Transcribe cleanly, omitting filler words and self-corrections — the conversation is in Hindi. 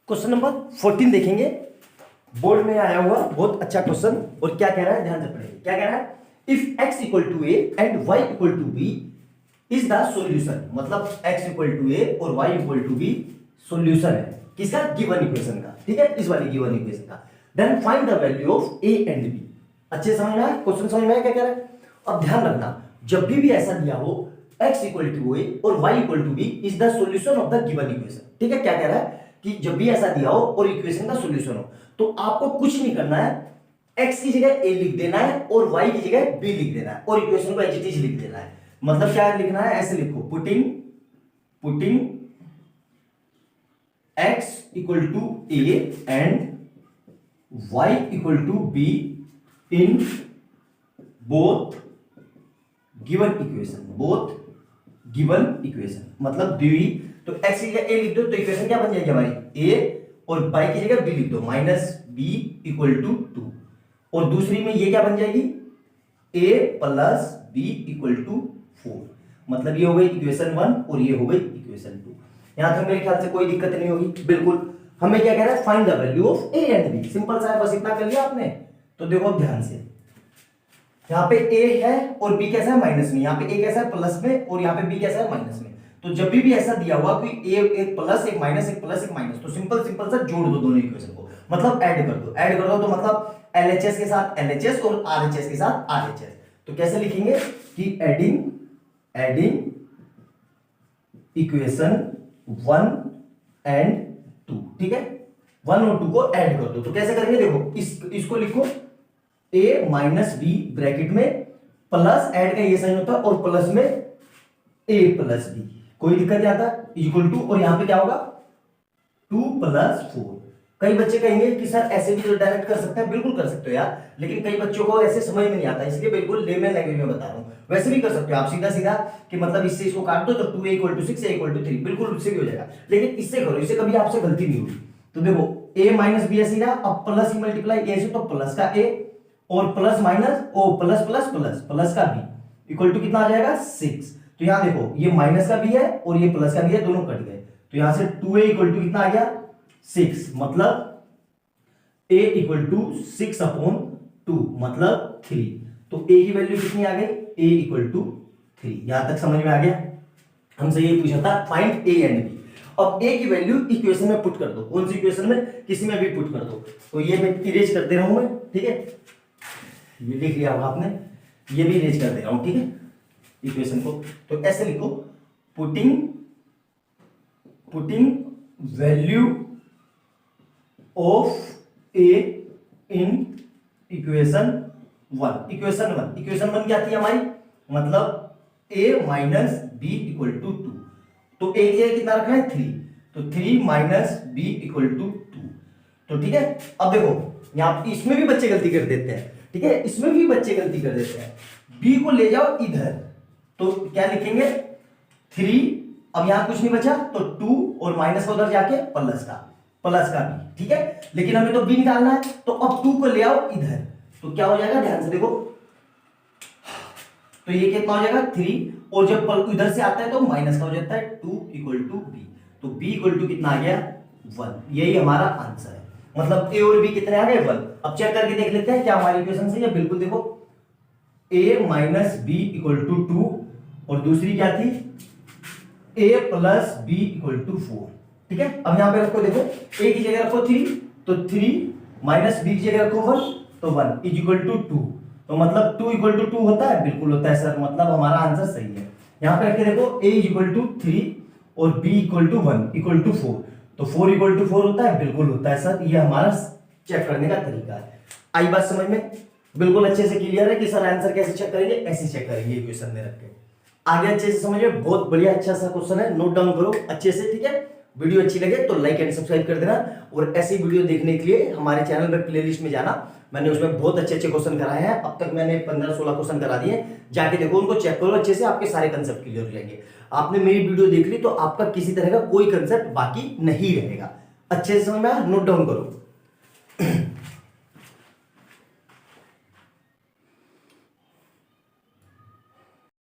क्वेश्चन नंबर 14 देखेंगे, बोर्ड में आया हुआ बहुत अच्छा क्वेश्चन। और क्या कह रहा है, ध्यान से पढ़ेंगे। क्या कह रहा है, if x equal to A and y equal to B is the solution. मतलब x इक्वल टू ए और y equal to B solution है किसका, गिवन इक्वेशन का। ठीक है, इस वाली गिवन इक्वेशन का। Then find the value of a and b। अच्छे समझ में आया क्वेश्चन, समझ में आया क्या कह रहा है। अब ध्यान रखना, जब भी ऐसा दिया हो x इक्वल टू ए और y equal to B is the solution of the given equation. ठीक है, क्या कह रहा है कि जब भी ऐसा दिया हो और इक्वेशन का सॉल्यूशन हो तो आपको कुछ नहीं करना है, x की जगह a लिख देना है और y की जगह b लिख देना है और इक्वेशन को एज इट इज लिख देना है। मतलब क्या लिखना है, ऐसे लिखो, putting x equal to a and y equal to b in both given equation. मतलब द्वि, तो x की जगह a लिख दो तो इक्वेशन क्या बन जाएगी हमारी, a और y की जगह b लिख दो, माइनस b इक्वल टू 2। और दूसरी में ये क्या बन जाएगी, a plus b equal to 4। मतलब ये हो गई इक्वेशन 1 और ये हो गई इक्वेशन 2। यहां तक मेरे ख्याल से कोई दिक्कत नहीं होगी। बिल्कुल, हमें क्या कह रहा है, find the value of a and b। Simple सा है, बस इतना कर लिया आपने। तो देखो ध्यान से, यहाँ पे a है और b कैसा है, माइनस में। यहाँ पे a कैसा है, प्लस में, और यहाँ पे b कैसा है, माइनस में। तो जब भी ऐसा दिया हुआ कोई एक प्लस एक माइनस एक प्लस एक माइनस, तो सिंपल सा जोड़ दो दोनों इक्वेशन को, मतलब ऐड कर दो तो मतलब LHS के साथ LHS और RHS के साथ RHS। तो कैसे लिखेंगे कि एडिंग इक्वेशन 1 एंड 2। ठीक है, 1 और 2 को ऐड कर दो। तो कैसे करेंगे, देखो इसको लिखो a माइनस b ब्रैकेट में, प्लस ऐड का ये साइन होता है और प्लस में a प्लस b, कोई दिक्कत नहीं आता, इक्वल टू, और यहां पे क्या होगा 2 प्लस 4। कई बच्चे कहेंगे कि सर ऐसे भी तो डायरेक्ट कर सकते हैं, बिल्कुल कर सकते हो यार, लेकिन कई बच्चों को ऐसे समझ में नहीं आता, इसलिए बिल्कुल लेमन लैंग्वेज में बता रहा हूं। वैसे भी कर सकते हो आप सीधा कि मतलब इससे इसको काट दो तो 2a equal to 6 a equal to 3, बिल्कुल उससे भी हो जाएगा। लेकिन इससे करो, इससे कभी आपसे गलती नहीं होगी। तो देखो a माइनस b ऐसे रहा, अब प्लस की मल्टीप्लाई a से, तो प्लस का a और प्लस माइनस ओ प्लस प्लस प्लस प्लस का b इक्वल टू कितना आ जाएगा 6। तो यहां देखो ये माइनस का भी है और ये प्लस का भी है, दोनों कट गए। तो यहां से 2a इक्वल टू कितना आ गया 6, मतलब a इक्वल टू 6 अपॉन 2 मतलब 3। तो a की वैल्यू कितनी आ गई, a इक्वल टू 3। यहां तक समझ में आ गया। हमसे ये पूछा था फाइंड a एंड b। अब a की वैल्यू इक्वेशन में पुट कर दो, कौन सी इक्वेशन में, किसी में भी पुट कर दो। तो ये मैं इरेज कर दे रहा हूं मैं, ठीक है, ये लिख लिया होगा आपने, ये भी इरेज कर दे रहा हूं, ठीक है, इक्वेशन को। तो ऐसे लिखो, putting value of a in equation 1। Equation 1 क्या थी हमारी, मतलब a minus b equal to 2। तो a की जगह कितना रखना है 3, तो 3 माइनस b इक्वल टू 2। तो ठीक है, अब देखो यहां इसमें भी बच्चे गलती कर देते हैं, ठीक है, इसमें भी बच्चे गलती कर देते हैं। b को ले जाओ इधर, तो क्या लिखेंगे 3, अब यहां कुछ नहीं बचा तो 2 और माइनस का उधर जाके प्लस का b, ठीक है। लेकिन हमें तो b निकालना है, तो अब 2 को ले आओ इधर, तो क्या हो जाएगा, ध्यान से देखो, तो ये कितना हो जाएगा 3, और जब इधर से आता है तो माइनस का हो जाता है 2 इक्वल टू b। तो b इक्वल टू कितना आ गया 1। यही हमारा आंसर है, मतलब a और b कितने आ गए 1। अब चेक करके देख लेते हैं क्या हमारी इक्वेशन सही है। बिल्कुल देखो, a minus b equal to 2 और दूसरी क्या थी a plus b equal to 4, ठीक है। अब यहां पे रखो, देखो a की जगह रखो 3, तो 3 माइनस b की जगह रखो 1, तो 1 इज इक्वल टू 2। तो मतलब 2 इक्वल टू 2 होता है, बिल्कुल होता है सर, मतलब हमारा आंसर सही है। यहां पे रख के देखो a इज इक्वल टू 3 और b equal to 1 equal to 4, तो 4 इक्वल टू 4 होता है, बिल्कुल होता है सर। ये हमारा चेक करने का तरीका है। आई बात समझ में, बिल्कुल अच्छे से क्लियर है कि सर आंसर कैसे चेक करेंगे, ऐसे चेक करेंगे इक्वेशन में रख के। आगे अच्छे से समझिए, बहुत बढ़िया अच्छा सा क्वेश्चन है, नोट डाउन करो अच्छे से, ठीक है। वीडियो अच्छी लगे तो लाइक एंड सब्सक्राइब कर देना, और ऐसी वीडियो देखने के लिए हमारे चैनल पे प्लेलिस्ट में जाना, मैंने उसमें बहुत अच्छे क्वेश्चन कराए हैं। अब तक मैंने 15-16 क्वेश्चन करा दिए, जाके देखो, उनको चेक करो अच्छे से, आपके सारे कंसेप्ट क्लियर हो जाएंगे। आपने मेरी वीडियो देख ली तो आपका किसी तरह का कोई कंसेप्ट बाकी नहीं रहेगा। अच्छे से समझ में आया, नोट डाउन करो।